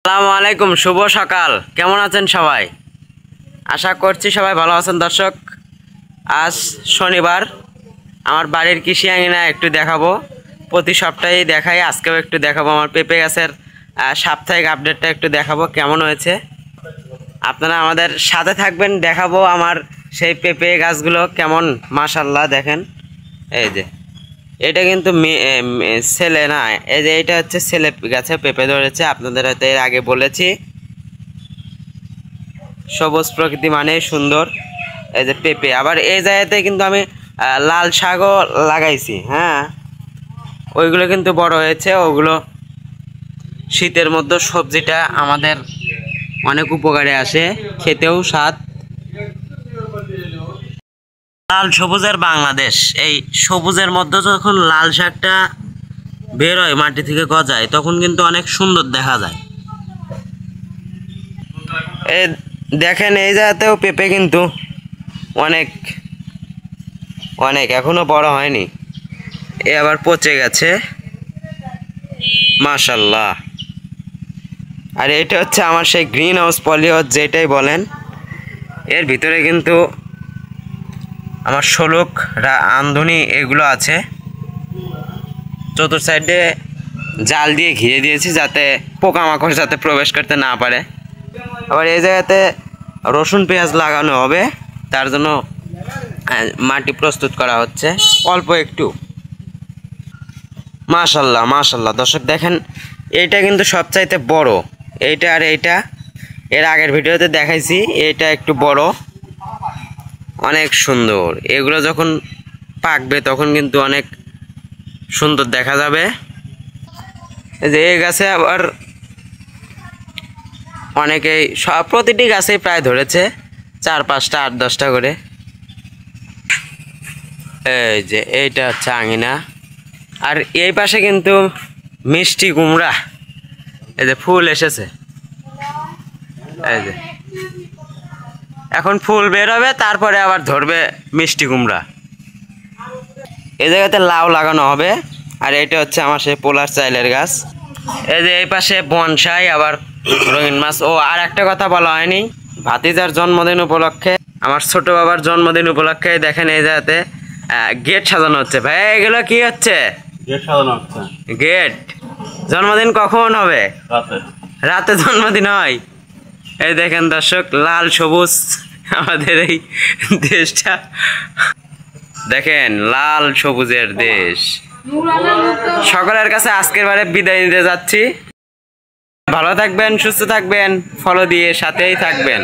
আসসালামু আলাইকুম, শুভ সকাল। কেমন আছেন সবাই? আশা করছি সবাই ভালো আছেন। দর্শক, আজ শনিবার, আমার বাড়ির কৃষি আঙিনা একটু দেখাবো। প্রতি সপ্তাহেই দেখাই, আজকেও একটু দেখাবো। আমার পেঁপে গাছের সাপ্তাহিক আপডেটটা একটু দেখাবো কেমন হয়েছে। আপনারা আমাদের সাথে থাকবেন, দেখাবো আমার সেই পেঁপে গাছগুলো কেমন। মাশাআল্লাহ, দেখেন এই যে এটা কিন্তু ছেলে না, এই যে এটা হচ্ছে ছেলে গাছে পেঁপে ধরেছে। আপনাদের হয়তো এর আগে বলেছি, সবুজ প্রকৃতি মানে সুন্দর। এই যে পেঁপে, আবার এই জায়গাতে কিন্তু আমি লাল শাকও লাগাইছি। হ্যাঁ, ওইগুলো কিন্তু বড় হয়েছে। ওগুলো শীতের মধ্যে সবজিটা আমাদের অনেক উপকারে আসে, খেতেও স্বাদ। লাল সবুজের বাংলাদেশ, এই সবুজের মধ্যে যখন লাল শাকটা বের হয় মাটি থেকে গজায়, তখন কিন্তু অনেক সুন্দর দেখা যায়। এই দেখেন, এই জায়গাতেও পেঁপে কিন্তু অনেক অনেক এখনো বড় হয়নি, এ আবার পচে গেছে। মাশাল্লাহ। আর এটা হচ্ছে আমার সেই গ্রিন হাউস পলি হাউস, যেটাই বলেন। এর ভিতরে কিন্তু আমার শোলক, আমদনি এগুলো আছে। চতুর সাইডে জাল দিয়ে ঘিরে দিয়েছি, যাতে পোকামাকড় যাতে প্রবেশ করতে না পারে। আবার এই জায়গাতে রসুন পেঁয়াজ লাগানো হবে, তার জন্য মাটি প্রস্তুত করা হচ্ছে অল্প একটু। মাশাল্লাহ মাশাল্লাহ। দর্শক দেখেন, এইটা কিন্তু সবচাইতে বড়, এইটা আর এইটা এর আগের ভিডিওতে দেখাইছি। এইটা একটু বড়, অনেক সুন্দর। এগুলো যখন পাকবে তখন কিন্তু অনেক সুন্দর দেখা যাবে। এই যে এই গাছে আবার অনেকেই, সব প্রতিটি গাছেই প্রায় ধরেছে 4-5টা 8-10টা করে। এই যে এইটা হচ্ছে আঙিনা। আর এই পাশে কিন্তু মিষ্টি কুমড়া, এই যে ফুল এসেছে। এই যে এখন ফুল বের হবে, তারপরে আবার ধরবে মিষ্টি কুমড়া। এই জায়গাতে লাউ লাগানো হবে। আর এটা হচ্ছে আমার সেই পোলার চাইলের গাছ। এই যে এই পাশে বনসাই, আবার রঙিন মাছ। ও, আর একটা কথা বলা হয়নি, ভাতিজার জন্মদিন উপলক্ষে, আমার ছোট বাবার জন্মদিন উপলক্ষে দেখেন এই জায়গাতে গেট সাজানো হচ্ছে। ভাই, এগুলো কি হচ্ছে? গেট সাজানো হচ্ছে। গেট? জন্মদিন কখন হবে? রাতে। রাতে জন্মদিন হয়? এই দেখেন দর্শক, লাল সবুজ আমাদের এই দেশটা, দেখেন লাল সবুজের দেশ। সকলের কাছে আজকের বারে বিদায় নিতে যাচ্ছি। ভালো থাকবেন, সুস্থ থাকবেন, ফলো দিয়ে সাথেই থাকবেন।